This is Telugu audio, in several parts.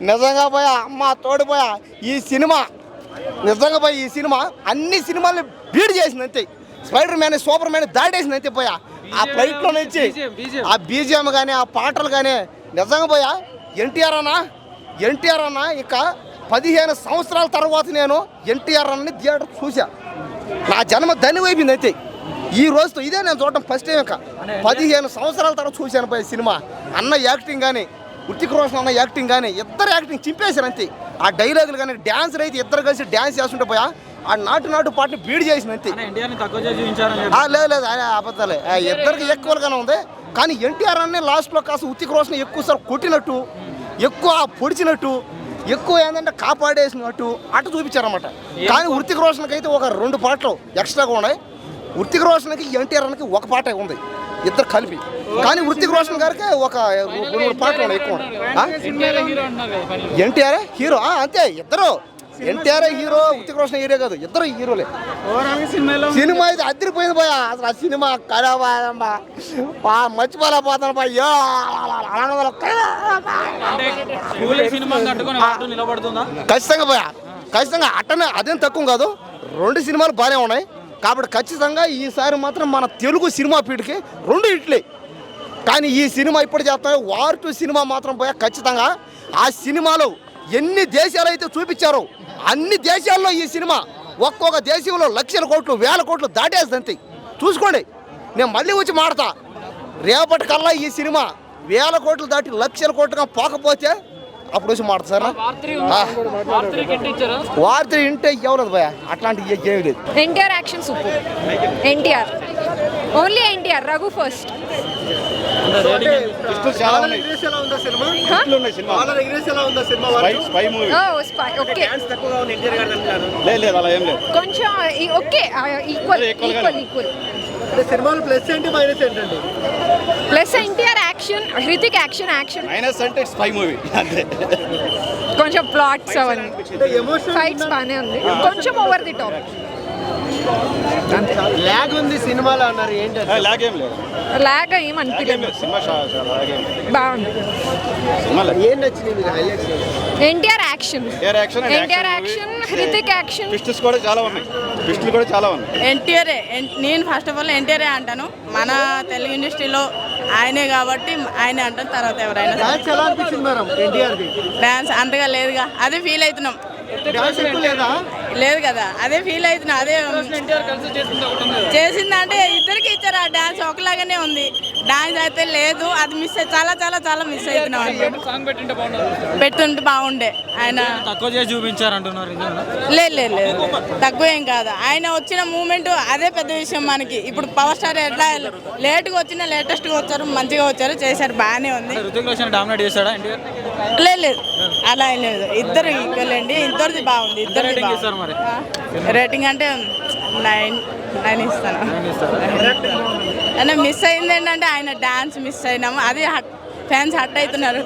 నిజంగా పోయా అమ్మ తోడిపోయా ఈ సినిమా నిజంగా పోయి ఈ సినిమా అన్ని సినిమాల్ని బీడ్ చేసింది అంతే. స్పైడర్ మ్యాన్ సూపర్ మ్యాన్ దాటేసింది అంతే పోయా. ఆ ఫ్లైట్లో నుంచి ఆ బీజిఎం కానీ ఆ పాటలు కానీ నిజంగా పోయా. ఎన్టీఆర్ అన్న ఇక 15 సంవత్సరాల తర్వాత నేను ఎన్టీఆర్ అన్నని థియేటర్ చూసా. నా జన్మ ధన్యమైపోయింది అయితే ఈ రోజుతో. ఇదే నేను చూడటం ఫస్ట్ టైం. ఇక 15 సంవత్సరాల తర్వాత చూశాను పోయి సినిమా. అన్న యాక్టింగ్ కానీ హృతిక్ రోషన్ అన్న యాక్టింగ్ కానీ ఇద్దరు యాక్టింగ్ చింపేశారు అంతే. ఆ డైలాగులు కానీ డ్యాన్స్ అయితే ఇద్దరు కలిసి డ్యాన్స్ చేస్తుంటే పోయా ఆ నాటు పాటని బీడ్ చేసిన అంతే. లేదు ఆయన అబద్ధాలే. ఇద్దరికి ఎక్కువగానే ఉంది. కానీ ఎన్టీఆర్ అన్నీ లాస్ట్లో కాస్త హృతిక్ రోషన్ ఎక్కువసారి కొట్టినట్టు, ఎక్కువ పొడిచినట్టు, ఎక్కువ ఏంటంటే కాపాడేసినట్టు అటు చూపించారన్నమాట. కానీ హృతిక్ రోషన్కి అయితే ఒక 2 పాటలు ఎక్స్ట్రాగా ఉన్నాయి. హృతిక్ రోషన్కి ఎన్టీఆర్ అన్నకి ఒక పాటే ఉంది ఇద్దరు కలిపి. కానీ హృతిక్ రోషన్ గారికి ఒక 2 పాటలు ఉన్నాయి ఎక్కువ. ఎన్టీఆర్ హీరో అంతే. ఇద్దరు ఎన్టీఆర్ హీరో హృతిక్ రోషన్ హీరో కాదు, ఇద్దరు హీరోలే. సినిమా అయితే అదిరిపోయింది పోయా. అసలు ఆ సినిమా మర్చిపోలేకపోతాను పోయా. ఖచ్చితంగా పోయా ఖచ్చితంగా అట్టనే అదేం తక్కువ కాదు. 2 సినిమాలు బాగానే ఉన్నాయి. కాబట్టి ఖచ్చితంగా ఈసారి మాత్రం మన తెలుగు సినిమా పీడికి 2 హిట్లే. కానీ ఈ సినిమా ఇప్పుడు చేస్తాను వార్ 2 సినిమా మాత్రం పోయా ఖచ్చితంగా ఆ సినిమాలో ఎన్ని దేశాలు అయితే చూపించారో అన్ని దేశాల్లో ఈ సినిమా ఒక్కొక్క దేశంలో లక్షల కోట్లు 1000 కోట్లు దాటేస్తుంది. చూసుకోండి, నేను మళ్ళీ వచ్చి మాడతా. రేపటి కల్లా ఈ సినిమా 1000 కోట్లు దాటి లక్షల కోట్లుగా పోకపోతే అప్పుడు వచ్చి మాడతారా. వార్త ఇంటే ఇవ్వలేదు భయ, అట్లాంటి ఏమీ లేదు. NTR action super. NTR only NTR. Raghu first. కొంచెం okay equal. Plus NTR action, Hrithik action కొంచెం ప్లాట్స్ అవన్నీ ఫైట్స్ బాగానే ఉంది. కొంచెం ఓవర్ ది టాప్. లాగ్ ఉంది సినిమాలో అన్నారు. ఏంటి లాగ్ ఏమనిపించలేదు, బాగుంది. ఏం నచ్చింది highlights? NTR action, Hrithik action, twists కూడా చాలా ఉన్నాయి. ఎన్టీఆరే. నేను ఫస్ట్ ఆఫ్ ఆల్ ఎన్టీఆరే అంటాను. మన తెలుగు ఇండస్ట్రీలో ఆయనే కాబట్టి ఆయనే అంటాను. తర్వాత ఎవరైనా డాన్స్ అంతగా లేదుగా, అదే ఫీల్ అవుతున్నాం. లేదు కదా, అదే ఫీల్ అవుతున్నా. అదే చేసిందంటే ఇద్దరికి ఇచ్చారు. ఆ డాన్స్ ఒకలాగానే ఉంది. డాన్స్ అయితే లేదు, అది మిస్ చాలా మిస్ అవుతున్నాం. పెట్టుంటే బాగుండే. ఆయన తక్కువ చేసి చూపించారు అంటున్నారు. లేదు తక్కువ ఏం కాదు. ఆయన వచ్చిన మూమెంట్ అదే పెద్ద విషయం మనకి. ఇప్పుడు పవర్ స్టార్ ఎట్లా లేట్గా వచ్చినా లేటెస్ట్గా వచ్చారు, మంచిగా వచ్చారు, చేశారు, బాగానే ఉంది. లేదు అలా ఏం లేదు. ఇద్దరు ఈక్వల్ అండి. ఇద్దరిది బాగుంది. ఇద్దరు రేటింగ్ అంటే 9 ఇస్తాను. మిస్ అయింది ఏంటంటే ఆయన డాన్స్ మిస్ అయినాము. అది ఫ్యాన్స్ హట్ అవుతున్నారు.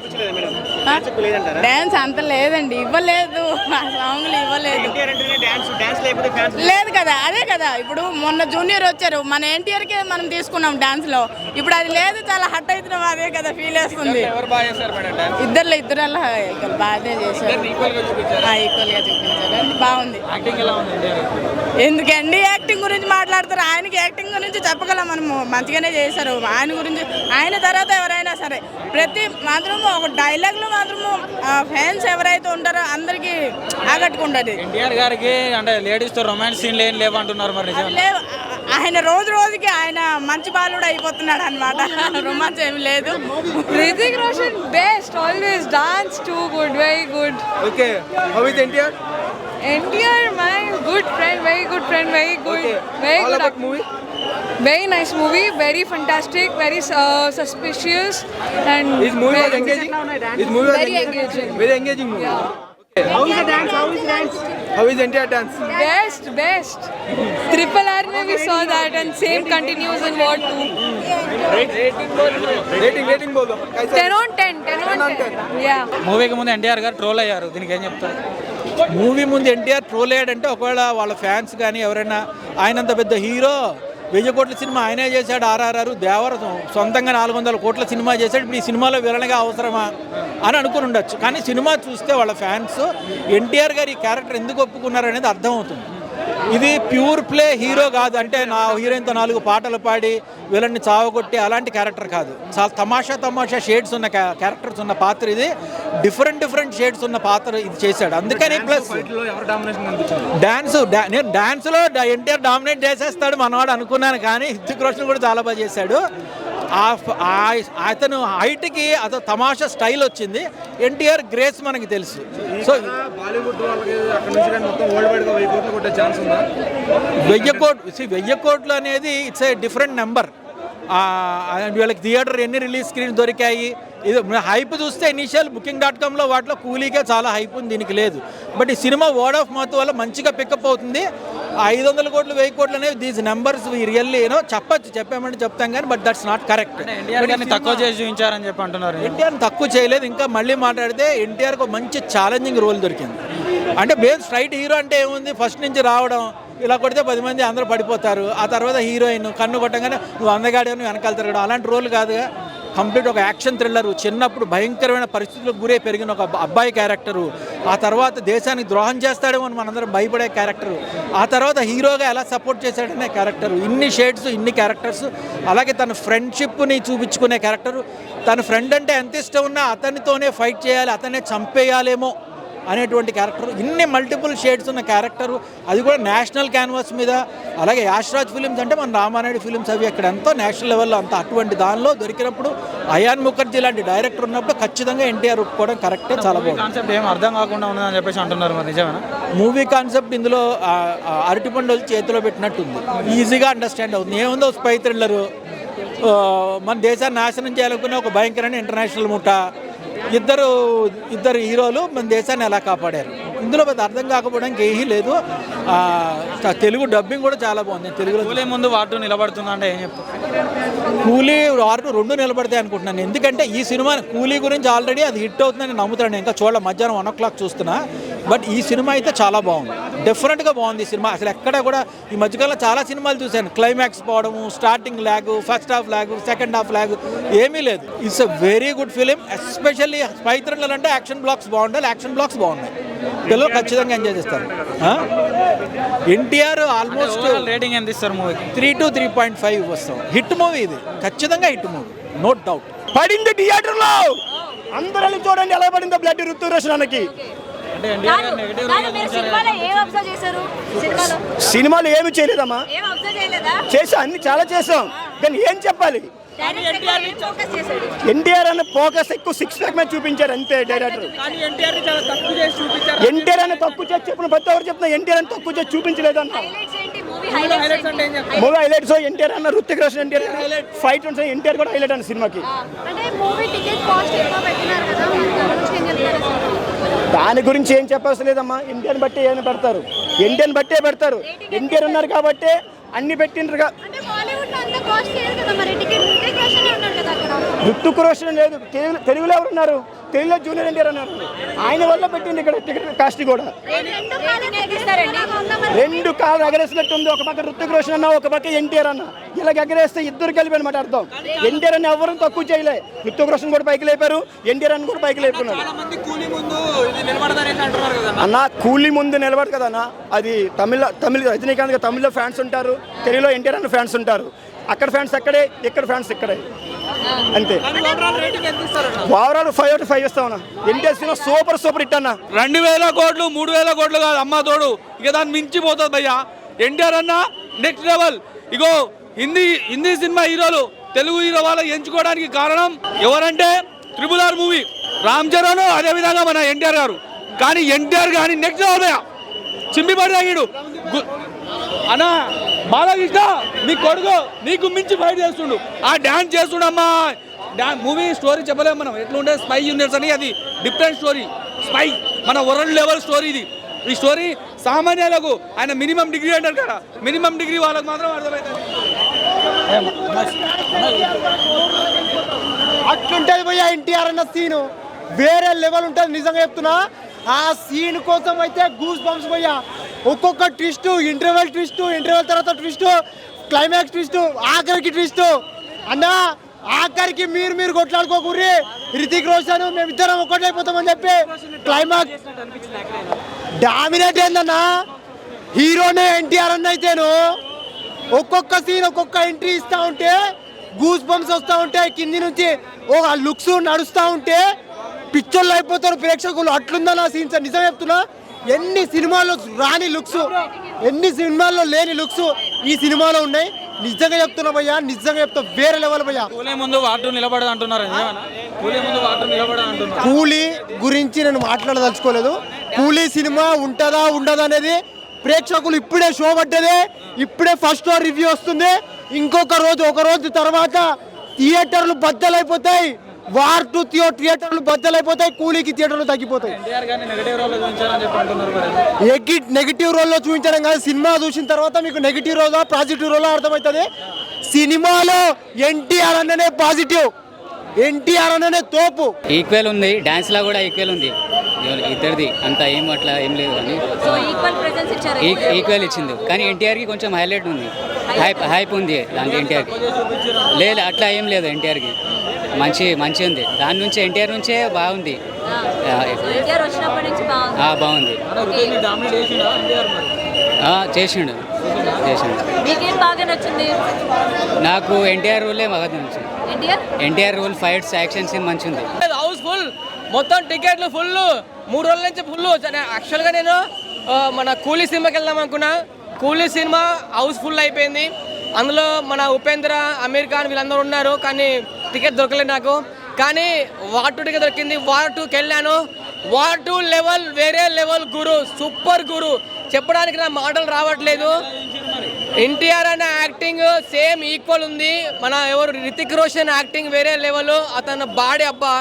డాన్స్ అంత లేదండి, ఇవ్వలేదు. ఆ సాంగ్లు ఇవ్వలేదు. లేదు కదా, అదే కదా. ఇప్పుడు మొన్న జూనియర్ వచ్చారు, మన ఎన్టీఆర్కే మనం తీసుకున్నాం డాన్స్ లో. ఇప్పుడు అది లేదు, చాలా హట్ అవుతున్నాం. అదే కదా ఫీల్ వేస్తుంది. ఇద్దరు బాగానే చేశారు. ఈక్వల్ గా చూపించారు. బాగుంది. ఎందుకండి యాక్టింగ్ గురించి మాట్లాడతారు? ఆయనకి యాక్టింగ్ గురించి చెప్పగలం మనము. మంచిగానే చేశారు. ఆయన గురించి, ఆయన తర్వాత ఎవరైనా సరే ప్రతి మాత్రము ఒక డైలాగ్లో మాత్రము ఫ్యాన్స్ ఎవరైతే ఉంటారో అందరికి ఆకట్టుకుంటుంది. ఎన్టీఆర్ గారికి అంటే లేడీస్ తో రొమాన్స్ సీన్ లేవంటున్నారు. మరి లేవు. ఆయన రోజుకి ఆయన మంచి బాలుడు అయిపోతున్నాడు అనమాట. రొమాన్స్ ఏమి లేదు. Hrithik Roshan best. Always dance too good, very good. Okay, how is NTR? Enyar, my good friend, very good friend, very good, very all good about movie. Very nice movie, very fantastic, very suspicious, and This movie was engaging. This movie was very engaging. Very engaging movie. Yeah. Okay. How is the dance? How is NTR dance? Best. Triple R mein we saw that, and same continues in War 2. Rating bolo. 10 on 10. Yeah. మూవీకి ముందు ఎన్టీఆర్ గారు ట్రోల్ అయ్యారు. దీనికి ఏం చెప్తారు? మూవీ ముందు ఎన్టీఆర్ ట్రోల్ అయ్యాడంటే ఒకవేళ వాళ్ళ ఫ్యాన్స్ కానీ ఎవరైనా ఆయనంత పెద్ద హీరో 1000 కోట్ల సినిమా ఆయనే చేశాడు. ఆర్ఆర్ఆర్ దేవర సొంతంగా 400 కోట్ల సినిమా చేశాడు. ఇప్పుడు ఈ సినిమాలో విలన్గా అవసరమా అని అనుకుని ఉండొచ్చు. కానీ సినిమా చూస్తే వాళ్ళ ఫ్యాన్స్ ఎన్టీఆర్ గారు ఈ క్యారెక్టర్ ఎందుకు ఒప్పుకున్నారు అనేది అర్థమవుతుంది. ఇది ప్యూర్ ప్లే హీరో కాదు, అంటే నా హీరోయిన్తో 4 పాటలు పాడి విలన్ని చావగొట్టి అలాంటి క్యారెక్టర్ కాదు. చాలా తమాషా షేడ్స్ ఉన్న క్యారెక్టర్స్ ఉన్న పాత్ర ఇది. డిఫరెంట్ షేడ్స్ ఉన్న పాత్ర ఇది చేశాడు. అందుకని ప్లస్ నేను డాన్స్లో ఎన్టీఆర్ డామినేట్ చేసేస్తాడు మనవాడు అనుకున్నాను, కానీ హృతిక్ రోషన్ కూడా చాలా బాగా చేశాడు. అతను హైట్కి అతను తమాషా స్టైల్ వచ్చింది. ఎన్టీఆర్ గ్రేస్ మనకి తెలుసు. సో బాలీవుడ్ వాళ్ళకి అక్కడ నుంచి కానీ మొత్తం వరల్డ్ వైడ్గా 1000 కోట్లు కొట్టే ఛాన్స్ ఉందా? 1000 కోట్లు అనేది ఇట్స్ ఏ డిఫరెంట్ నెంబర్. వీళ్ళకి థియేటర్ ఎన్ని రిలీజ్ స్క్రీన్స్ దొరికాయి, ఇది హైప్ చూస్తే ఇనీషియల్ booking.comలో వాటిలో కూలీగా చాలా హైప్ ఉంది, దీనికి లేదు. బట్ ఈ సినిమా వర్డ్ ఆఫ్ మౌత్ వల్ల మంచిగా పికప్ అవుతుంది. 500 కోట్లు 1000 కోట్లు అనేవి దీస్ నెంబర్స్ రియల్లీ చెప్పామంటే చెప్తాం కానీ but that's not correct. NTR గారిని తక్కువ చేసి చూపించారని చెప్పి అంటున్నారు. ఎన్టీఆర్ని తక్కువ చేయలేదు. ఇంకా మళ్ళీ మాట్లాడితే ఎన్టీఆర్కి ఒక మంచి ఛాలెంజింగ్ రోల్ దొరికింది. అంటే బేస్ స్ట్రైట్ హీరో అంటే ఏముంది, ఫస్ట్ నుంచి రావడం, ఇలా కొడితే 10 మంది అందరూ పడిపోతారు, ఆ తర్వాత హీరోయిన్ కన్ను కొట్టగానే నువ్వు అందగాడే నువ్వు వెనకాల తిరగడం, అలాంటి రోల్ కాదుగా. కంప్లీట్ ఒక యాక్షన్ థ్రిల్లరు. చిన్నప్పుడు భయంకరమైన పరిస్థితులకు గురే పెరిగిన ఒక అబ్బాయి క్యారెక్టరు, ఆ తర్వాత దేశానికి ద్రోహం చేస్తాడేమో అని మనందరం భయపడే క్యారెక్టరు, ఆ తర్వాత హీరోగా ఎలా సపోర్ట్ చేశాడనే క్యారెక్టరు. ఇన్ని షేడ్స్, ఇన్ని క్యారెక్టర్స్. అలాగే తన ఫ్రెండ్షిప్ని చూపించుకునే క్యారెక్టరు. తన ఫ్రెండ్ అంటే ఎంత ఇష్టం ఉన్నా అతనితోనే ఫైట్ చేయాలి, అతనే చంపేయాలేమో అనేటువంటి క్యారెక్టర్. ఇన్ని మల్టిపుల్ షేడ్స్ ఉన్న క్యారెక్టరు, అది కూడా నేషనల్ క్యాన్వాస్ మీద. అలాగే యాష్రాజ్ ఫిలిమ్స్ అంటే మన రామానాయుడు ఫిలిమ్స్ అవి అక్కడ ఎంతో నేషనల్ లెవెల్లో అంత అటువంటి దానిలో దొరికినప్పుడు అయాన్ ముఖర్జీ లాంటి డైరెక్టర్ ఉన్నప్పుడు ఖచ్చితంగా ఎన్టీఆర్ ఒప్పుకోవడం కరెక్టే. చాలా బాగుంది. కాన్సెప్ట్ ఏం అర్థం కాకుండా ఉన్నదని చెప్పేసి అంటున్నారు, మరి నిజమేనా? మూవీ కాన్సెప్ట్ ఇందులో అరటిపండు చేతిలో పెట్టినట్టుంది, ఈజీగా అండర్స్టాండ్ అవుతుంది. ఏముందో స్పై థ్రిల్లరు, మన దేశాన్ని నాశనం చేయాలనుకున్న ఒక భయంకరమైన ఇంటర్నేషనల్ ముఠ, ఇద్దరు హీరోలు మన దేశాన్ని ఎలా కాపాడారు. ఇందులో పెద్ద అర్థం కాకపోవడానికి ఏమీ లేదు. తెలుగు డబ్బింగ్ కూడా చాలా బాగుంది. తెలుగులో కూలీ ముందు వాటు నిలబడుతుందా అంటే ఏం చెప్తారు? కూలీ వారు 2 నిలబడతాయి అనుకుంటున్నాను. ఎందుకంటే ఈ సినిమా కూలీ గురించి ఆల్రెడీ అది హిట్ అవుతుందని నమ్ముతాను. ఇంకా చూడాలి, మధ్యాహ్నం 1 o'clock చూస్తున్నా. బట్ ఈ సినిమా అయితే చాలా బాగుంది, డెఫినెట్గా బాగుంది ఈ సినిమా. అసలు ఎక్కడ కూడా ఈ మధ్యకాలంలో చాలా సినిమాలు చూశాను, క్లైమాక్స్ పోవడము, starting lag, first half lag, second half lag, ఏమీ లేదు. It's a very good film. Especially spy thriller అంటే యాక్షన్ బ్లాక్స్ బాగుండాలి, యాక్షన్ బ్లాక్స్ బాగున్నాయి, పిల్లలు ఖచ్చితంగా ఎంజాయ్ చేస్తారు. ఎన్టీఆర్ ఆల్మోస్ట్ రేటింగ్ ఎంత ఇస్తారు మూవీకి? 3 to 3.5 వస్తాం. హిట్ మూవీ ఇది, ఖచ్చితంగా హిట్ మూవీ, నో డౌట్. పడింది థియేటర్లో, అందరూ వెళ్ళి చూడండి ఎలా పడిందో బ్లడ్ ఋతిక్ రోషన్ అన్నకి. అంటే ఎన్టీఆర్ గారు నెగటివ్ సినిమాలు ఏమి చేయలేదమ్మా, చేసాం, అన్ని చాలా చేసాం, కానీ ఏం చెప్పాలి. ఎన్టీఆర్ అన్న ఫోకస్ ఎక్కువ 6 pack మీద చూపించారు అంతే డైరెక్టర్. ఎన్టీఆర్ అన్న తక్కువ చేసి చెప్పిన ప్రతి ఒక్కరు చెప్తున్నా, ఎన్టీఆర్ అని తక్కువ చేసి చూపించలేదు అన్న. మూవీ హైలైట్స్ ఎన్టీఆర్ అన్న, ఋతిక్ రోషన్ ఎన్టీఆర్ ఫైట్ ఉంటుంది, ఎన్టీఆర్ కూడా హైలైట్ అన్న సినిమాకి. దాని గురించి ఏం చెప్పవలసిన లేదమ్మా, ఇండియన్ బట్టి ఏమైనా పెడతారు, ఇండియన్ బట్టే పెడతారు. ఎన్టీఆర్ ఉన్నారు కాబట్టి అన్ని పెట్టిండ్రుగా. ఋతిక్ రోషన్ లేదు, తెలుగులో ఎవరు ఉన్నారు, తెలుగులో జూనియర్ ఎన్టీఆర్ అన్నారు, ఆయన వల్ల పెట్టింది ఇక్కడ టికెట్ కాస్ట్ కూడా. 2 కాళ్ళు ఎగరేసినట్టు ఉంది, ఒక పక్క ఋతిక్ రోషన్ అన్న, ఒక పక్క ఎన్టీఆర్ అన్న. ఇలా ఎగరేస్తే ఇద్దరు కలిపి అనమాట అర్థం. ఎన్టీఆర్ అన్న ఎవరు తక్కువ చేయలే, ఋతిక్ రోషన్ కూడా పైకి లేపారు, ఎన్టీఆర్ అన్న కూడా పైకి లేపుకున్నారు అన్న. కూలీ ముందు నిలబడు కదా అన్న, అది తమిళ రజనీకాంత్ తమిళ్లో ఫ్యాన్స్ ఉంటారు, తెలుగులో ఎన్టీఆర్ అన్న ఫ్యాన్స్ ఉంటారు. అక్కడ ఫ్యాన్స్ అక్కడే, ఇక్కడ ఫ్యాన్స్ ఇక్కడే, అంతే. ఓవరాల్ 5 out of 5 ఇస్తామన్నా. ఎన్టీఆర్ సినిమా సూపర్ హిట్ అన్న. 2000 కోట్లు 3000 కోట్లు కాదు అమ్మ తోడు, ఇక దాన్ని మించిపోతుంది భయ్యా. ఎన్టీఆర్ అన్న నెక్స్ట్ లెవెల్. ఇగో హిందీ సినిమా హీరోలు తెలుగు హీరో వాళ్ళకి ఎంచుకోవడానికి కారణం ఎవరంటే RRR మూవీ, రామ్ చరణ్, అదేవిధంగా మన ఎన్టీఆర్ గారు. కానీ ఎన్టీఆర్ కానీ నెక్స్ట్ లెవెల్ భయ్యా, చింపి పడినాడు అన్న. బాలకృష్ణ నీ కొడుకు నీకు మించి ఫైట్ చేస్తుండు, ఆ డ్యాన్స్ చేస్తుండమ్మా. మూవీ స్టోరీ చెప్పలేము మనం, ఎట్లా ఉంటే స్పై యూనివర్స్ అని, అది డిఫరెంట్ స్టోరీ. స్పై మన వరల్డ్ లెవెల్ స్టోరీ ఇది. ఈ స్టోరీ సామాన్యులకు, ఆయన మినిమం డిగ్రీ అంటారు కదా, మినిమం డిగ్రీ వాళ్ళకు మాత్రం అర్థమవుతుంది. అట్లుంటుంది పోయా ఎన్టీఆర్ అన్న సీను, వేరే లెవెల్ ఉంటుంది. నిజంగా చెప్తున్నా, ఆ సీన్ కోసం అయితే గూస్ బంప్స్ పోయా. ఒక్కొక్క ట్విస్ట్, ఇంటర్వెల్ తర్వాత ట్విస్ట్, క్లైమాక్స్ ట్విస్ట్, ఆఖరికి ట్విస్ట్ అన్న, ఆఖరికి మీరు కొట్లాడుకోకూరి రితిక్ రోషన్ మేమిద్దరం ఒక్కటైపోతామని చెప్పి క్లైమాక్స్ డామినేట్ ఏందన్నా. హీరోనే ఎన్టీఆర్ అన్న అయితేను ఒక్కొక్క సీన్ ఒక్కొక్క ఎంట్రీ ఇస్తూ ఉంటే గూస్ బంప్స్ వస్తూ ఉంటాయి, కింది నుంచి ఒక లుక్స్ నడుస్తూ ఉంటే పిక్చర్లు అయిపోతారు ప్రేక్షకులు. అట్లుందన్న సీన్స్, నిజం చెప్తున్నా. ఎన్ని సినిమాల్లో రాని లుక్స్, ఎన్ని సినిమాల్లో లేని లుక్స్ ఈ సినిమాలో ఉన్నాయి. నిజంగా చెప్తున్నా భయ్యా, నిజంగా చెప్తా, వేరే లెవెల్ భయ్యా. కూలీ ముందు వాటర్ నిలబడదు అంటున్నారు. కూలీ ముందు వాటర్ నిలబడదు అంటున్నారు. కూలీ గురించి నేను మాట్లాడదలుచుకోలేదు. కూలీ సినిమా ఉంటుందా ఉండదా అనేది ప్రేక్షకులు ఇప్పుడే షో పడ్డదే, ఇప్పుడే ఫస్ట్ రివ్యూ వస్తుంది. ఒక రోజు తర్వాత థియేటర్లు బద్దలైపోతాయి. వార్ 2 థియేటర్లు బద్దలైపోతాయి, కూలీకి థియేటర్లు తగ్గిపోతాయి. నెగిటివ్ రోల్లో చూపించడం కాదు, సినిమా చూసిన తర్వాత మీకు నెగిటివ్ రోలా పాజిటివ్ రోలా అర్థమవుతుంది. సినిమాలో ఎన్టీఆర్ అన్ననే పాజిటివ్, ఎన్టీఆర్ అన్ననే తోపు. ఈక్వల్ ఉంది, డాన్స్ లా కూడా ఈక్వల్ ఉంది ఇద్దరిది, అంత అట్లా ఏం లేదు. కానీ ఈక్వల్ ఇచ్చింది, కానీ ఎన్టీఆర్కి కొంచెం హైలైట్ ఉంది, హైప్ ఉంది దానికి. ఎన్టీఆర్కి లేదు, అట్లా ఏం లేదు. ఎన్టీఆర్కి మంచి ఉంది. దాని నుంచి ఎన్టీఆర్ నుంచే బాగుంది, బాగుంది. చేసిండు. నాకు ఎన్టీఆర్ రోలే బాగా నచ్చింది. NTR role, fights, action scene మంచి ఉంది. హౌస్ ఫుల్, మొత్తం టికెట్లు ఫుల్, 3 రోజుల నుంచి ఫుల్. యాక్చువల్గా నేను మన కూలీ సినిమాకి వెళ్దాం అనుకున్నా. కూలీ సినిమా హౌస్ ఫుల్ అయిపోయింది. అందులో మన ఉపేంద్ర, అమీర్ ఖాన్ వీళ్ళందరూ ఉన్నారు, కానీ టికెట్ దొరకలేదు నాకు. కానీ వార్ 2 టికెట్ దొరికింది. వార్ 2కి వెళ్ళాను. వార్ 2 లెవెల్ వేరే లెవెల్ గురు, సూపర్ గురు. చెప్పడానికి నా మాటలు రావట్లేదు. ఎన్టీఆర్ అనే యాక్టింగ్ సేమ్ ఈక్వల్ ఉంది. మన రితిక్ రోషన్ యాక్టింగ్ వేరే లెవెల్. అతను బాడీ అబ్బా,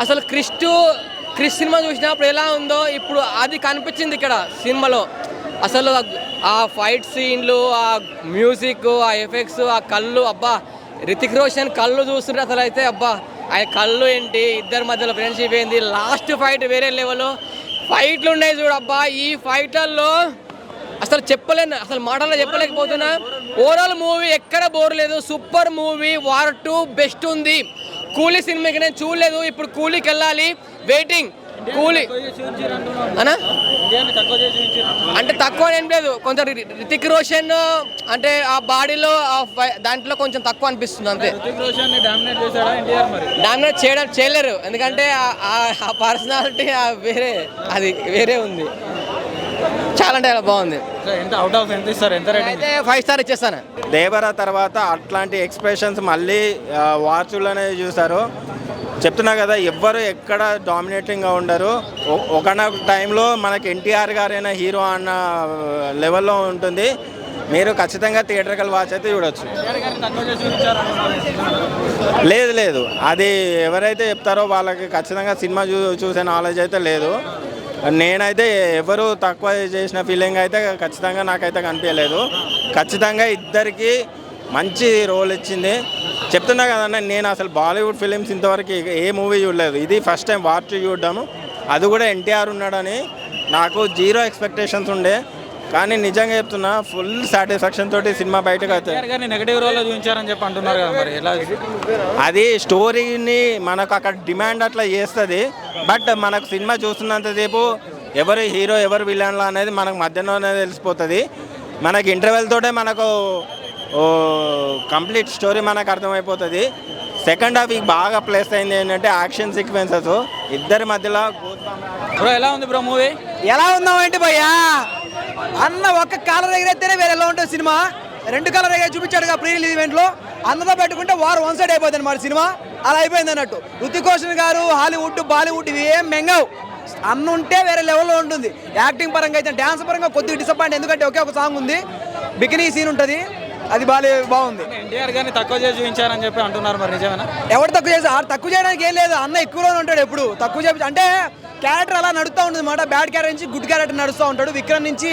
అసలు క్రిష్ సినిమా చూసినప్పుడు ఎలా ఉందో ఇప్పుడు అది కనిపించింది ఇక్కడ సినిమాలో. అసలు ఆ ఫైట్ సీన్లు, ఆ మ్యూజిక్, ఆ ఎఫెక్ట్స్, ఆ కళ్ళు, అబ్బా రితిక్ రోషన్ కళ్ళు చూస్తుంటే అసలు అయితే అబ్బా, ఆయన కళ్ళు ఏంటి, ఇద్దరి మధ్యలో ఫ్రెండ్షిప్ ఏంది. లాస్ట్ ఫైట్ వేరే లెవెల్. ఫైట్లు ఉన్నాయి చూడబ్బా, ఈ ఫైట్లలో అసలు చెప్పలేను, అసలు మాటల్లో చెప్పలేకపోతున్నా. ఓవరాల్ మూవీ ఎక్కడ బోర్ లేదు, సూపర్ మూవీ. వార్ 2 బెస్ట్ ఉంది. కూలీ సినిమాకి నేను చూడలేదు, ఇప్పుడు కూలీకి వెళ్ళాలి, వెయిటింగ్. కూలీ అనా అంటే తక్కువ ఏం లేదు, కొంచెం రితిక్ రోషన్ అంటే ఆ బాడీలో దాంట్లో కొంచెం తక్కువ అనిపిస్తుంది అంతే. డామినేట్ చేయలేరు, ఎందుకంటే ఆ పర్సనాలిటీ అది వేరే ఉంది. చాలా అంటే బాగుంది. అయితే 5 స్టార్ ఇచ్చేస్తాను. దేవరా తర్వాత అట్లాంటి ఎక్స్ప్రెషన్స్ మళ్ళీ వార్చులోనే చూస్తారు. చెప్తున్నా కదా, ఎవ్వరు ఎక్కడ డామినేటింగ్గా ఉండరు. ఒకనొక టైంలో మనకి ఎన్టీఆర్ గారైనా హీరో అన్న లెవెల్లో ఉంటుంది. మీరు ఖచ్చితంగా థియేటర్కల్ వాచ్ అయితే చూడొచ్చు. లేదు, అది ఎవరైతే చెప్తారో వాళ్ళకి ఖచ్చితంగా సినిమా చూసే నాలెడ్జ్ అయితే లేదు. నేనైతే ఎవరు తక్కువ చేసిన ఫీలింగ్ అయితే ఖచ్చితంగా నాకైతే కనిపించలేదు. ఖచ్చితంగా ఇద్దరికి మంచి రోల్ ఇచ్చింది. చెప్తున్నా కదన్నా, నేను అసలు బాలీవుడ్ ఫిలిమ్స్ ఇంతవరకు ఏ మూవీ చూడలేదు. ఇది ఫస్ట్ టైం వార్ 2 చూడడము, అది కూడా ఎన్టీఆర్ ఉన్నాడని నాకు 0 ఎక్స్పెక్టేషన్స్ ఉండే. కానీ నిజంగా చెప్తున్నా, ఫుల్ సాటిస్ఫాక్షన్ తోటి సినిమా బయటకు అవుతుంది. నెగటివ్ రోల్ చూపించారని చెప్పి అంటున్నారు కదా, మరి ఎలా? అది స్టోరీని మనకు అక్కడ డిమాండ్ అట్లా చేస్తుంది. బట్ మనకు సినిమా చూస్తున్నంతసేపు ఎవరు హీరో ఎవరు విలన్లు అనేది మనకు మధ్యలోనే తెలిసిపోతుంది. మనకి ఇంటర్వెల్ తోటే మనకు కంప్లీట్ స్టోరీ మనకు అర్థమైపోతుంది. సెకండ్ హాఫ్ బాగా ప్లేస్ అయింది ఏంటంటే యాక్షన్ సీక్వెన్సెస్ ఇద్దరి మధ్యలో. బ్రో ఎలా ఉంది బ్రో మూవీ? ఎలా ఉందాం ఏంటి భయ్యా, అన్న ఒక్క కాలర్ ఎగిరైతేనే వేరే ఎలా ఉంటుంది సినిమా. 2 కలర్ ఎగిరి చూపించాడుగా ప్రీ రిలీజ్ ఈవెంట్లో. అన్నతో పెట్టుకుంటే వారు 1 సైడ్ అయిపోతుంది అన్నమాట సినిమా. అలా అయిపోయింది అన్నట్టు. రుతిక్ రోషన్ గారు హాలీవుడ్, బాలీవుడ్ ఇవి ఏం మెంగవు. అన్న ఉంటే వేరే లెవెల్లో ఉంటుంది. యాక్టింగ్ పరంగా అయితే, డ్యాన్స్ పరంగా కొద్దిగా డిసప్పాయింట్, ఎందుకంటే ఒకే ఒక సాంగ్ ఉంది, బికినీ సీన్ ఉంటుంది, అది బాగుంది. ఎన్టీఆర్ గారిని తక్కువ చేసి చూపించారని చెప్పి అంటున్నారు, మరి నిజమేనా? ఎవరు తక్కువ చేసి, తక్కువ చేయడానికి ఏం లేదు. అన్న ఎక్కువలోనే ఉంటాడు ఎప్పుడు. తక్కువ చేసి అంటే క్యారెక్టర్ అలా నడుస్తూ ఉంటుంది అన్నమాట. బ్యాడ్ క్యారెక్టర్ నుంచి గుడ్ క్యారెక్టర్ నడుస్తూ ఉంటాడు. విక్రమ్ నుంచి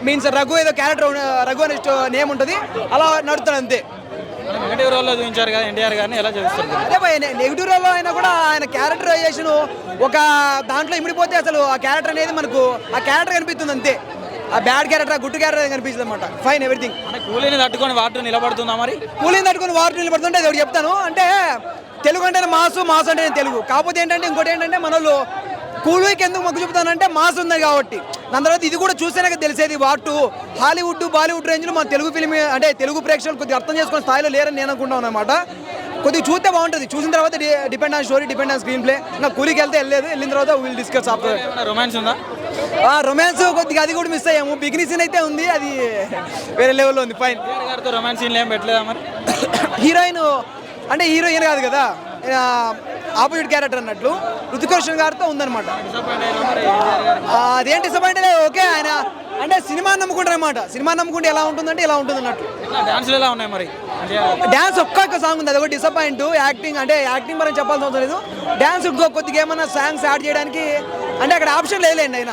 మీన్స్ రఘు ఏదో క్యారెక్టర్, రఘు అనే నేమ్ ఉంటుంది, అలా నడుస్తాడు అంతే. నెగటివ్ రోల్లో చూపించారు కదా ఎన్టీఆర్ గారిని, ఎలా చూపిస్తారు? అదే భయ, నెగిటివ్ రోల్లో అయినా కూడా ఆయన క్యారెక్టరైజేషన్ ఒక దాంట్లో ఇమిడిపోతే అసలు ఆ క్యారెక్టర్ అనేది మనకు ఆ క్యారెక్టర్ కనిపిస్తుంది అంతే. ఆ బ్యాడ్ క్యారెక్టర్ గుడ్ క్యారెక్టర్ కనిపించింది అనమాట. Fine everything. అంటే కూలీని తట్టుకొని వాటర్ నిలబడుతుందా మరి? కూలీని తట్టుకొని వాటర్ నిలబడుతుంటే అది ఒకటి చెప్తాను. అంటే తెలుగు అంటే మాసు అంటే నేను తెలుగు. కాకపోతే ఏంటంటే ఇంకోటి ఏంటంటే మన వాళ్ళు కూలీకి ఎందుకు మొగ్గు చూపుతానంటే మాస్ ఉంది కాబట్టి. దాని తర్వాత ఇది కూడా చూస్తేనే తెలిసేది వాటు హాలీవుడ్ బాలీవుడ్ రేంజ్లో మన తెలుగు ఫిలిం అంటే తెలుగు ప్రేక్షకులు కొద్దిగా అర్థం చేసుకునే స్థాయిలో లేరని నేను అనుకుంటాను అనమాట. కొద్దిగా చూస్తే బాగుంటుంది. చూసిన తర్వాత depend on story, depend on screen play. నాకు కూలీకి వెళ్తే వెళ్ళిన తర్వాత విల్ డిస్కస్ ఆఫ్టర్. రొమాన్స్ ఉందా? రొమాన్స్ కొద్దిగా అది కూడా మిస్ అయ్యాము. బిగినింగ్ సీన్ అయితే ఉంది, అది వేరే లెవెల్లో ఉంది. ఫైన్. గారితో రొమాన్స్ సీన్లు ఏం పెట్టలేదా మరి? హీరోయిన్ అంటే హీరోయిన్ కాదు కదా, ఆపోజిట్ క్యారెక్టర్ అన్నట్లు రుతిక్ రోషన్ గారితో ఉందన్నమాట. అదేం డిసప్పాయింట్ లేదు. ఓకే, ఆయన అంటే సినిమా నమ్ముకుంటారు అనమాట. సినిమా నమ్ముకుంటే ఎలా ఉంటుందంటే ఇలా ఉంటుంది అన్నట్లు. డాన్స్లు ఎలా ఉన్నాయి మరి? డ్యాన్స్ ఒక్క సాంగ్ ఉంది, అది ఒక డిసప్పాయింట్. యాక్టింగ్ అంటే యాక్టింగ్ మనం చెప్పాల్సిన అవసరం లేదు. డ్యాన్స్ కొద్దిగా ఏమన్నా సాంగ్స్ యాడ్ చేయడానికి అంటే అక్కడ ఆప్షన్ లేదులేండి. ఆయన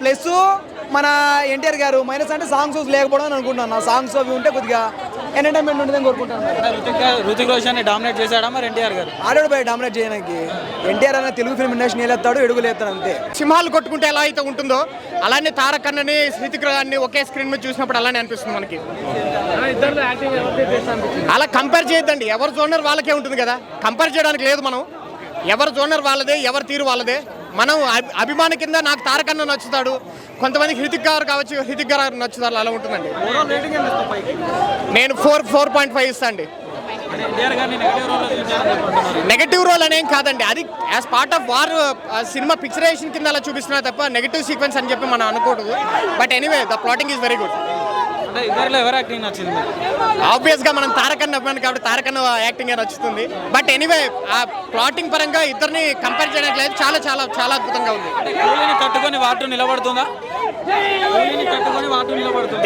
ప్లస్ మన ఎన్టీఆర్ గారు, మైనస్ అంటే సాంగ్స్ లేకపోవడం అని అనుకుంటున్నాను. నా సాంగ్స్ అవి ఉంటే కొద్దిగా ఎంటర్టైన్మెంట్ ఉంటుందని కోరుకుంటాను. రుతిక్ రోషన్ డామినేట్ చేశాడా మరి ఎన్టీఆర్ గారు? ఆడాడు బయట డామినేట్ చేయడానికి. ఎన్టీఆర్ అన్న తెలుగు ఫిల్మ్ ఇండస్ట్రీ నిలెత్తాడు, ఎడుగులేస్తాడు అంతే. సింహాలు కొట్టుకుంటే ఎలా అయితే ఉంటుందో అలానే తారక్ అన్నని హృతిక్ రోషన్ని ఒకే స్క్రీన్ మీద చూసినప్పుడు అలానే అనిపిస్తుంది మనకి. అలా కంపేర్ చేయొద్దండి. ఎవరి జోనర్ వాళ్ళకే ఉంటుంది కదా, కంపేర్ చేయడానికి లేదు. మనం ఎవరి జోనర్ వాళ్ళదే, ఎవరి తీరు వాళ్ళదే. మనం అభిమాని కింద నాకు తారక్ అన్న నచ్చుతాడు, కొంతమందికి హృతిక్ గారు కావచ్చు, హృతిక్ గారు నచ్చుతారు, అలా ఉంటుందండి. నేను 4.5 ఇస్తాను అండి. నెగటివ్ రోల్ అనేం కాదండి, అది as part of War cinema picturization కింద అలా చూపిస్తున్నా తప్ప నెగటివ్ సీక్వెన్స్ అని చెప్పి మనం అనకూడదు. But anyway the plotting is very good. Obvious గా మనం తారక్ అన్న అభిమాని కాబట్టి తారక్ అన్న యాక్టింగ్ నచ్చుతుంది. బట్ ఎనీవే ఆ ప్లాటింగ్ పరంగా ఇద్దరిని కంపేర్ చేయడానికి లేదు, చాలా చాలా చాలా అద్భుతంగా ఉంది. తట్టుకొని వాటర్ నిలబడుతుందా?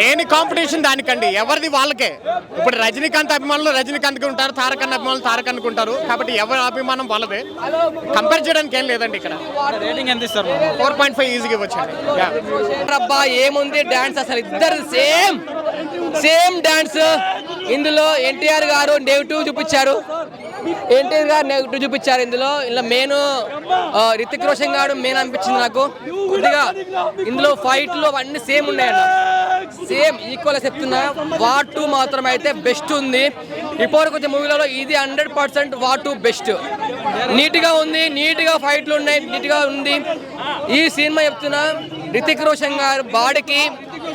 దేని కాంపిటీషన్ దానికండి, ఎవరిది వాళ్ళకే. ఇప్పుడు రజనీకాంత్ అభిమానులు రజనీకాంత్కి ఉంటారు, తారక్ అన్న అభిమానులు తారక్ అనుకుంటారు. కాబట్టి ఎవరి అభిమానం వాళ్ళదే, కంపేర్ చేయడానికి ఏం లేదండి. ఇక్కడ రేటింగ్ ఎంత ఇస్తారు? 4.5 ఈజీగా ఇవ్వచ్చండి. అబ్బా ఏముంది డాన్స్, అసలు ఇద్దరు సేమ్ డాన్స్. ఇందులో ఎన్టీఆర్ గారు నెగిటివ్ చూపించారు, ఇందులో ఇలా మెయిన్ రితిక్ రోషన్ గారు మెయిన్ అనిపించింది నాకు కొద్దిగా. ఇందులో ఫైట్లు అన్ని సేమ్ ఉన్నాయన్న, సేమ్ ఈక్వల్ చెప్తున్నా. వార్ 2 మాత్రం అయితే బెస్ట్ ఉంది. ఇప్పుడు కొంచెం మూవీలలో ఇది 100% వార్ 2 బెస్ట్. నీట్గా ఉంది, నీట్గా ఫైట్లు ఉన్నాయి, నీట్గా ఉంది. ఈ సినిమా చెప్తున్నా రితిక్ రోషన్ గారు బాడీకి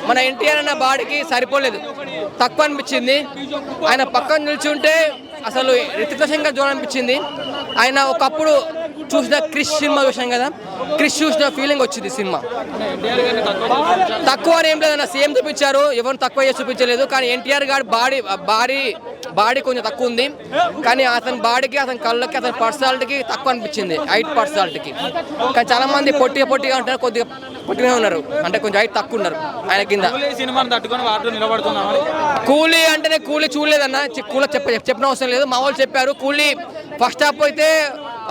మన ఎన్టీఆర్ అన్న బాడీకి సరిపోలేదు, తక్కువ అనిపించింది. ఆయన పక్కన నిల్చుంటే అసలు రితిక్ రోషన్ గారు చూడాలనిపించింది. ఆయన ఒకప్పుడు చూసిన క్రిష్ సినిమా చూసాం కదా, క్రిష్ చూసిన ఫీలింగ్ వచ్చింది సినిమా. తక్కువ ఏం లేదన్న, సేమ్ చూపించారు, ఎవరిని తక్కువ చేసి చూపించలేదు. కానీ ఎన్టీఆర్ గారి బాడీ కొంచెం తక్కువ ఉంది, కానీ అతని బాడీకి, అతని కళ్ళకి, అతని పర్సనాలిటీకి తక్కువ అనిపించింది, హైట్ పర్సనాలిటీకి. కానీ చాలా మంది పొట్టిగా ఉంటారు, కొద్దిగా పొట్టిగా ఉన్నారు, అంటే కొంచెం హైట్ తక్కువ ఉన్నారు ఆయన కింద. సినిమాని తట్టుకొని వాటర్ నిలబడుతున్నా? కూలీ అంటేనే కూలీ చూడలేదన్న, కూలీ చెప్పిన అవసరం లేదు, మా వాళ్ళు చెప్పారు. కూలీ ఫస్ట్ హాఫ్ అయితే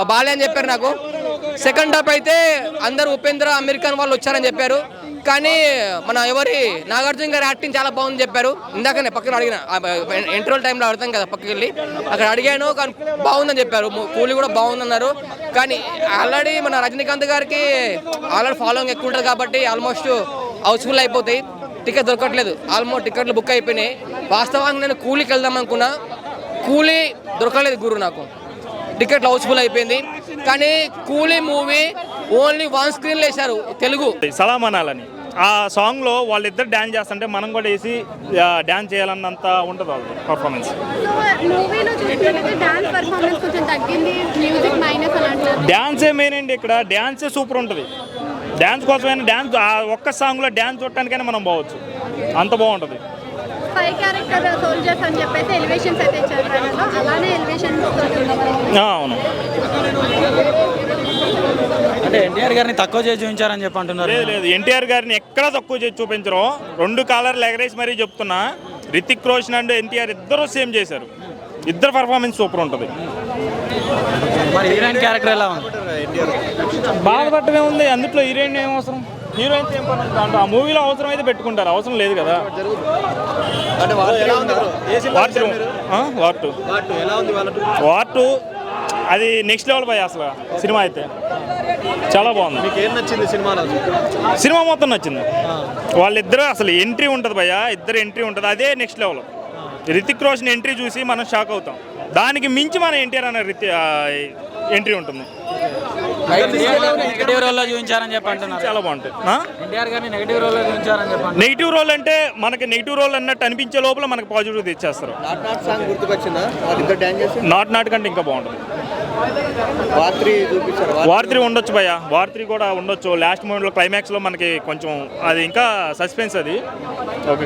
బాలే అని చెప్పారు నాకు, సెకండ్ హాఫ్ అయితే అందరూ ఉపేంద్ర అమెరికన్ వాళ్ళు వచ్చారని చెప్పారు. కానీ మన నాగార్జున గారి యాక్టింగ్ చాలా బాగుంది చెప్పారు. ఇందాకనే పక్కన అడిగిన, ఇంటర్వల్ టైంలో అడతాం కదా పక్కకి వెళ్ళి, అక్కడ అడిగాను, కానీ బాగుందని చెప్పారు. కూలీ కూడా బాగుందన్నారు. కానీ ఆల్రెడీ మన రజనీకాంత్ గారికి ఆల్రెడీ ఫాలోయింగ్ ఎక్కువ ఉంటుంది కాబట్టి ఆల్మోస్ట్ హౌస్ఫుల్ అయిపోతాయి, టికెట్ దొరకట్లేదు. ఆల్మోస్ట్ టికెట్లు బుక్ అయిపోయినాయి. వాస్తవానికి నేను కూలీకి వెళ్దాం అనుకున్నా, కూలీ దొరకలేదు గురు, నాకు టికెట్లు హౌస్ఫుల్ అయిపోయింది. కానీ కూలీ మూవీ ఓన్లీ 1 స్క్రీన్లో వేశారు తెలుగు. సలాం అనాలని ఆ సాంగ్లో వాళ్ళిద్దరు డ్యాన్స్ చేస్తుంటే మనం కూడా వేసి డ్యాన్స్ చేయాలన్నంత ఉంటుంది వాళ్ళ పర్ఫార్మెన్స్. డ్యాన్సే మెయిన్ అండి ఇక్కడ, డ్యాన్సే సూపర్ ఉంటుంది. డ్యాన్స్ కోసమైనా డ్యాన్స్ ఒక్క సాంగ్లో డ్యాన్స్ చూడటానికైనా మనం పోవచ్చు, అంత బాగుంటుంది. 5 క్యారెక్టర్ సోల్జర్స్ అని చెప్పేసి ఎలివేషన్స్ అయితే ఇచ్చారు, అలానే ఎలివేషన్స్. అవును, అంటే ఎన్టీఆర్ గారిని తక్కువ చేసి చూపించారని చెప్పి అంటున్నారు. లేదు, ఎన్టీఆర్ గారిని ఎక్కడా తక్కువ చేసి చూపించరు. 2 కాలర్లు ఎగరేసి మరీ చెప్తున్నా, రితిక్ రోషన్ అండ్ ఎన్టీఆర్ ఇద్దరు సేమ్ చేశారు, ఇద్దరు పర్ఫార్మెన్స్ సూపర్ ఉంటుంది. మరి హీరోయిన్ క్యారెక్టర్ ఎలా ఉంది? బాధపడటమే ఉంది, అందులో హీరోయిన్ ఏం అవసరం, హీరోయిన్స్ ఏం పని దాంట్లో. ఆ మూవీలో అవసరం అయితే పెట్టుకుంటారు, అవసరం లేదు కదా. వార్ 2 అది నెక్స్ట్ లెవెల్ భయ అసలు సినిమా అయితే చాలా బాగుంది. మీకు ఏం నచ్చింది సినిమాలో? సినిమా మొత్తం నచ్చింది. వాళ్ళిద్దరూ అసలు ఎంట్రీ ఉంటుంది భయ, ఇద్దరు ఎంట్రీ ఉంటుంది, అదే next level. Hrithik Roshan entry చూసి మనం షాక్ అవుతాం. దానికి మించి మన ఎన్టీఆర్ అనే ఎంట్రీ ఉంటుంది. నెగిటివ్ రోల్లో చూపించారని చెప్పి అంటున్నారు. చాలా బాగుంటుంది. ఎన్టీఆర్ గారిని నెగిటివ్ రోల్లో చూపించారని చెప్పి నెగిటివ్ రోల్ అంటే మనకి నెగిటివ్ రోల్ అన్నట్టు అనిపించే లోపల మనకి పాజిటివ్ తెచ్చేస్తారు. సాంగ్ గుర్తుకొచ్చిందా? నాట్ నాట్ కంటే ఇంకా బాగుంటుంది. వార్ 3 ఉండొచ్చు భయ్య, వార్ 3 కూడా ఉండొచ్చు. లాస్ట్ మూమెంట్లో క్లైమాక్స్లో మనకి కొంచెం అది ఇంకా సస్పెన్స్. అది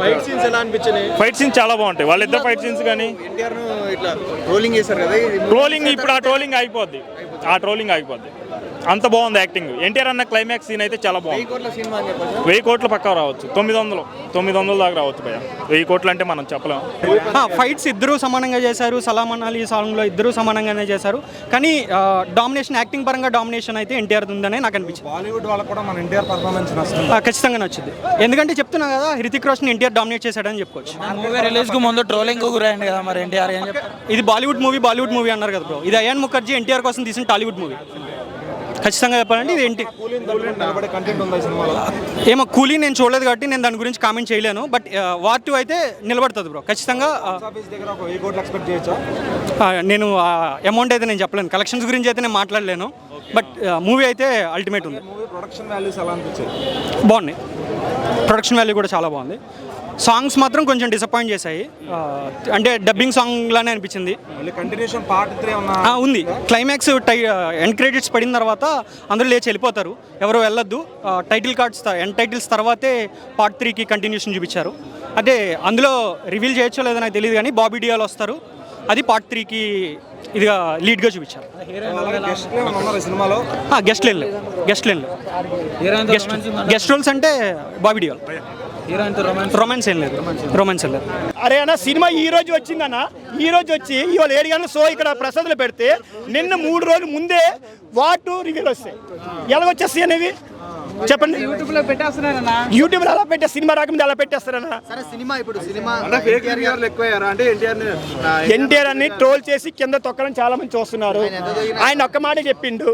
ఫైట్ సీన్స్ ఎలా అనిపించాయి? ఫైట్ సీన్స్ చాలా బాగుంటాయి. వాళ్ళిద్దరు ఫైట్ సీన్స్ కానీ ఎన్టీఆర్ ను ఇట్లా ట్రోలింగ్ చేశారు కదా, ట్రోలింగ్ ఇప్పుడు ఆ ట్రోలింగ్ అయిపోద్ది. అంత బాగుంది యాక్టింగ్. ఎన్టీఆర్ అన్న క్లైమాక్స్ సీన్ అయితే చాలా బాగుంది. 1000 కోట్లు పక్కా రావచ్చు. 900 దాకా రావచ్చు భయ్య. 1000 కోట్లు అంటే మనం చెప్పలేం. ఫైట్స్ ఇద్దరు సమానంగా చేశారు. సలాం అలీ సాంగ్లో ఇద్దరు సమానంగానే చేశారు. కానీ డామినేషన్, యాక్టింగ్ పరంగా డామినేషన్ అయితే ఎన్టీఆర్ ఉందనే నాకు అనిపించింది. బాలీవుడ్ వాళ్ళకి కూడా మన ఎన్టీఆర్ పర్ఫార్మెన్స్ ఖచ్చితంగా నచ్చింది. ఎందుకంటే చెప్తున్నా కదా, హృతిక్ రోషన్ ఎన్టీఆర్ డామినేట్ చేశాడని చెప్పుకోవచ్చు. మూవీ రిలీజ్ కు ముందు ట్రోలింగ్ గురైంది కదా మరి ఎన్టీఆర్. ఏం చెప్తారు? ఇది బాలీవుడ్ మూవీ అన్నారు కదా బ్రో. ఇది అయాన్ ముఖర్జీ ఎన్టీఆర్ కోసం తీసిన టాలీవుడ్ మూవీ. ఖచ్చితంగా చెప్పాలంటే ఇది ఏంటి ఏమో కూలీ నేను చూడలేదు కాబట్టి నేను దాని గురించి కామెంట్ చేయలేను. బట్ వార్ 2 అయితే నిలబడుతుంది బ్రో ఖచ్చితంగా. నేను అమౌంట్ అయితే నేను చెప్పలేను, కలెక్షన్స్ గురించి అయితే నేను మాట్లాడలేను. బట్ మూవీ అయితే అల్టిమేట్ ఉంది. బాగున్నాయి, ప్రొడక్షన్ వాల్యూ కూడా చాలా బాగుంది. సాంగ్స్ మాత్రం కొంచెం డిసప్పాయింట్ చేశాయి. అంటే డబ్బింగ్ సాంగ్ లానే అనిపించింది. కంటిన్యూషన్ పార్ట్ 3 ఉంది. క్లైమాక్స్ ఎండ్ క్రెడిట్స్ పడిన తర్వాత అందరూ లేచి వెళ్ళిపోతారు, ఎవరు వెళ్ళొద్దు. టైటిల్ కార్డ్స్ ఎండ్ టైటిల్స్ తర్వాతే పార్ట్ 3కి కంటిన్యూషన్ చూపించారు. అంటే అందులో రివీల్ చేయొచ్చో లేదో నాకు తెలియదు, కానీ బాబీ డియాల్ వస్తారు. అది పార్ట్ 3కి ఇదిగా లీడ్గా చూపించారు. గెస్ట్ రోల్స్ అంటే బాబీ డియాల్. రొమాన్స్ ఏం లేదు. అరే అన్న, సినిమా ఈ రోజు వచ్చిందన్న. ఈ రోజు వచ్చి ఇవాళ 7 గంటల షో ఇక్కడ ప్రసాద్లో పెడితే నిన్న 3 రోజుల ముందే వార్ 2 రివ్యూలు వస్తాయి. ఎలాగొచ్చేస్తాయి అనేవి చెప్పండి. యూట్యూబ్లో ఎలా పెట్టే సినిమా రాకముందు ఎలా పెట్టేస్తారన్న? ఎన్టీఆర్ అని ట్రోల్ చేసి కింద తొక్కడం చాలా మంది చూస్తున్నారు. ఆయన ఒక్క మాట చెప్పిండు,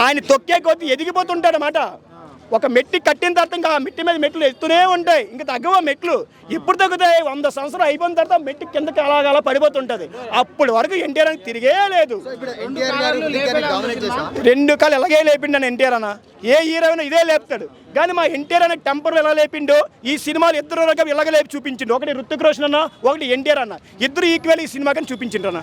ఆయన తొక్కే కొద్ది ఎదిగిపోతుంటాడు అన్నమాట. ఒక మెట్టి కట్టిన తర్వాత ఇంకా ఆ మెట్టి మీద మెట్లు ఎత్తునే ఉంటాయి, ఇంకా తగ్గవ మెట్లు. ఇప్పుడు తగ్గుతాయి. 100 సంవత్సరాలు అయిపోయిన తర్వాత మెట్టి కిందకి అలాగలా పడిపోతుంటది. అప్పటి వరకు ఎన్టీఆర్ అని తిరిగే లేదు. 2 కాలు ఎలాగే లేపిండు ఎన్టీఆర్ అన్న. ఏ హీరో అయినా ఇదే లేపుతాడు, కానీ మా ఎన్టీఆర్ అనే టెంపర్ ఎలా లేపిండో ఈ సినిమాలు ఇద్దరు రకం ఇలాగ లేపి చూపించిండు. ఒకటి రుతిక్ రోషన్ అన్న, ఒకటి ఎన్టీఆర్ అన్న. ఇద్దరు ఈక్వల్ ఈ సినిమా కానీ చూపించిండు అన్న.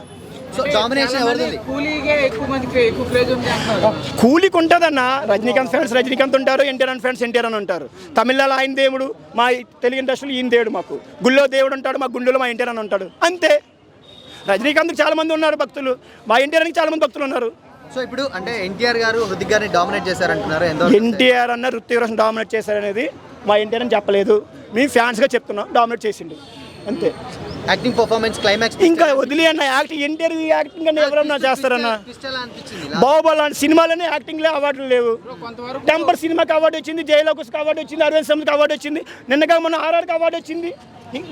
కూలీకి ఉంటుందన్న. రజనీకాంత్ ఫ్యాన్స్ రజనీకాంత్ ఉంటారు, ఎన్టీఆర్ ఫ్యాన్స్ ఎన్టీఆర్ అని ఉంటారు. తమిళనాడు ఆయన దేవుడు, మా తెలుగు ఇండస్ట్రీలో ఈయన దేవుడు. మాకు గుళ్ళో దేవుడు ఉంటాడు, మా గుండెలో మా ఎన్టీఆర్ అని ఉంటాడు, అంతే. రజనీకాంత్కి చాలా మంది ఉన్నారు భక్తులు, మా ఎన్టీఆర్కి చాలా మంది భక్తులు ఉన్నారు. సో ఇప్పుడు అంటే ఎన్టీఆర్ గారు హృతిక్ గారిని డామినేట్ చేశారంటున్నారు. ఎన్టీఆర్ అన్న రుతిక్ రోషన్ డామినేట్ చేశారనేది మా ఎన్టీఆర్ అని చెప్పలేదు, మేము ఫ్యాన్స్గా చెప్తున్నాం. డామినేట్ చేసిండు అంతే. యాక్టింగ్ పర్ఫార్మెన్స్ క్లైమాక్స్ ఇంకా వదిలే అన్న. యాక్టింగ్ ఎన్టీఆర్ యాక్టింగ్ అని ఎవరన్నా చేస్తారన్న? బాహుబలి లాంటి సినిమాలోనే యాక్టింగ్లే అవార్డులు లేవు. టెంపర్ సినిమాకి అవార్డు వచ్చింది, జయలోకస్కి అవార్డు వచ్చింది, అరవింద్ సమృద్ధికి అవార్డు వచ్చింది, నిన్నగా మన ఆర్ఆర్కి అవార్డు వచ్చింది,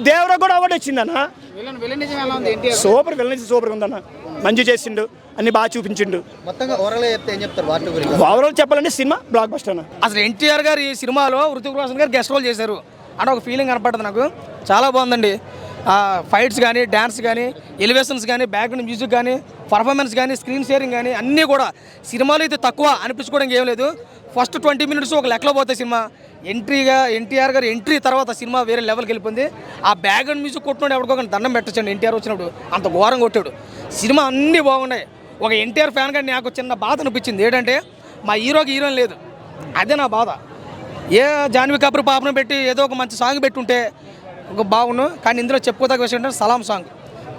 దేవరా కూడా అవార్డు వచ్చింది అన్న. సూపర్ విలన్ సూపర్గా ఉందన్న. మంచి చేసిండు, అన్ని బాగా చూపించిండు. మొత్తంగా ఓవరాల్ చెప్తే ఏం చెప్తారు? ఓవరాల్ చెప్పాలంటే సినిమా బ్లాక్ బస్టర్ అన్న. అసలు ఎన్టీఆర్ గారు ఈ సినిమాలో హృతిక్ రోషన్ గారు గెస్ట్ రోల్ చేశారు అంటే ఒక ఫీలింగ్ కనపడుతుంది నాకు. చాలా బాగుందండి. ఫైట్స్ కానీ, డ్యాన్స్ కానీ, ఎలివేషన్స్ కానీ, బ్యాక్గ్రౌండ్ మ్యూజిక్ కానీ, పర్ఫార్మెన్స్ కానీ, స్క్రీన్ షేరింగ్ కానీ అన్నీ కూడా సినిమాలో అయితే తక్కువ అనిపించుకోవడానికి ఏం లేదు. ఫస్ట్ 20 మినిట్స్ ఒక లెక్కలో పోతే సినిమా ఎన్టీఆర్ గారు ఎంట్రీ తర్వాత సినిమా వేరే లెవెల్కి వెళ్ళిపోయింది. ఆ బ్యాక్గ్రౌండ్ మ్యూజిక్ కొట్టినాడు ఎవరికో దండం పెట్టచ్చండి. ఎన్టీఆర్ వచ్చినప్పుడు అంత ఘోరం కొట్టాడు. సినిమా అన్నీ బాగున్నాయి. ఒక ఎన్టీఆర్ ఫ్యాన్ కానీ నాకు చిన్న బాధ అనిపించింది ఏంటంటే మా హీరోకి హీరోయిన్ లేదు, అదే నా బాధ. ఏ జాన్వీ కపూర్ పాపను పెట్టి ఏదో ఒక మంచి సాంగ్ పెట్టుంటే ఒక బాగుండు. కానీ ఇందులో చెప్పుకోదగ్గ విషయం ఏంటంటే సలాం సాంగ్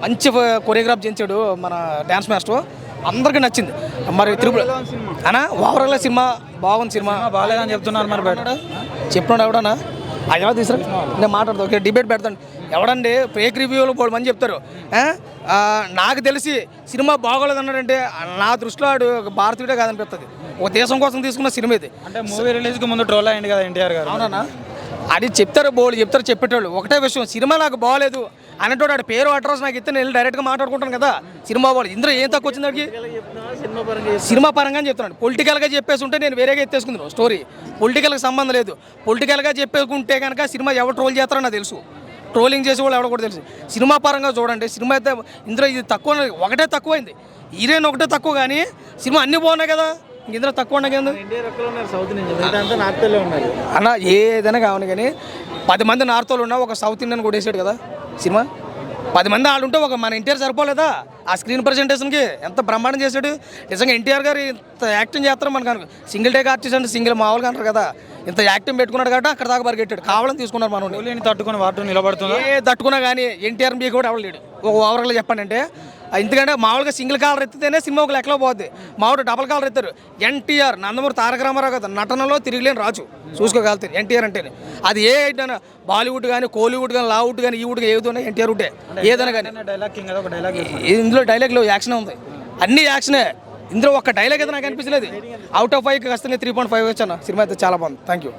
మంచి కొరియోగ్రాఫ్ చేయించాడు మన డ్యాన్స్ మాస్టర్, అందరికీ నచ్చింది. మరి త్రిపుల అనా ఓవరాల్గా సినిమా బాగుంది. సినిమా బాగాలేదని చెప్తున్నారు. మరి చెప్పినాడు ఎవడన్నా? అది ఎలా తీసుకురా నేను మాట్లాడతా. ఓకే, డిబేట్ పెడతాను. ఎవడండి ఫేక్ రివ్యూలో 3 మంది చెప్తారు. నాకు తెలిసి సినిమా బాగోలేదు అన్నాడంటే నా దృష్టిలో ఆడు భారతీయుడే కాదనిపిస్తుంది. ఒక దేశం కోసం తీసుకున్న సినిమా ఇది. అంటే మూవీ రిలీజ్కి ముందు ట్రోల్ అయ్యింది కదా ఎన్టీఆర్ గారు. అవునా? అది చెప్తారు, బోల్డ్ చెప్తారు చెప్పేటోళ్ళు. ఒకటే విషయం, సినిమా నాకు బాగోలేదు అన్నట్టు ఆడ పేరు అడ్రస్ నాకు ఇస్తే నేను డైరెక్ట్గా మాట్లాడుకుంటాను కదా సినిమా వాళ్ళు ఇందులో ఏం తక్కువ వచ్చింది వాడికి సినిమా పరంగా చెప్తున్నాడు. పొలిటికల్గా చెప్పేసి ఉంటే నేను వేరేగా ఎత్తేసుకుందాను స్టోరీ. పొలిటికల్గా సంబంధం లేదు. పొలిటికల్గా చెప్పేసుకుంటే కనుక సినిమా ఎవరు ట్రోల్ చేస్తారో నాకు తెలుసు, ట్రోలింగ్ చేసే వాళ్ళు ఎవడో కూడా తెలుసు. సినిమా పరంగా చూడండి, సినిమా అయితే ఇందులో ఇది తక్కువ, ఒకటే తక్కువైంది, హీరోయిన్ ఒకటే తక్కువ, కానీ సినిమా అన్నీ బాగున్నాయి కదా, ఇందులో తక్కువ ఉన్నాయి కదా అన్న. ఏదైనా కావాలి కానీ 10 మంది నార్తోలు ఉన్నా ఒక సౌత్ ఇండియన్ కూడా వేసాడు కదా సినిమా. 10 మంది వాళ్ళు ఉంటే ఒక మన ఎన్టీఆర్ సరిపోలేదా ఆ స్క్రీన్ ప్రజెంటేషన్కి? ఎంత బ్రహ్మాండం చేశాడు నిజంగా. ఎన్టీఆర్ గారు ఇంత యాక్టింగ్ చేస్తారు మనకు, సింగిల్ టేక్ ఆర్టిస్ట్ అంటే సింగిల్ మామూలుగా అంటారు కదా, ఇంత యాక్టింగ్ పెట్టుకున్నాడు కాబట్టి అక్కడ దాకా పరిగెట్టాడు. కావాలని తీసుకున్నారు మనం తట్టుకుని వాటర్ నిలబడుతుంది. ఏ తట్టుకున్నా కానీ ఎన్టీఆర్ మీకు కూడా ఎవరు లేడు ఒక ఓవరాల్గా చెప్పండి అంటే. ఎందుకంటే మామూలుగా సింగిల్ కాలర్ ఎత్తితేనే సినిమా ఒక లెక్కలో పోద్ది, మామూలు డబల్ కాలర్ ఎత్తారు. ఎన్టీఆర్ నందమూరి తారక రామారావు కదా నటనలో తిరిగిలేని రాజు, చూసుకోగలుగుతారు ఎన్టీఆర్ అంటేనే. అది ఏ అయినా బాలీవుడ్ కానీ కోలీవుడ్ కానీ లావుడ్ కానీ ఈ వుడ్ ఏది ఉన్నాయి ఎన్టీఆర్ ఉంటే ఏదైనా కానీ. ఇందులో డైలాగ్లో యాక్షన్ ఉంది, అన్ని యాక్షనే. ఇందులో ఒక డైలాగ్ అయితే నాకు అనిపించలేదు. అవుట్ ఆఫ్ 5 ఖచ్చితంగా 3.5 వచ్చాను. సినిమా అయితే చాలా బాగుంది. Thank you.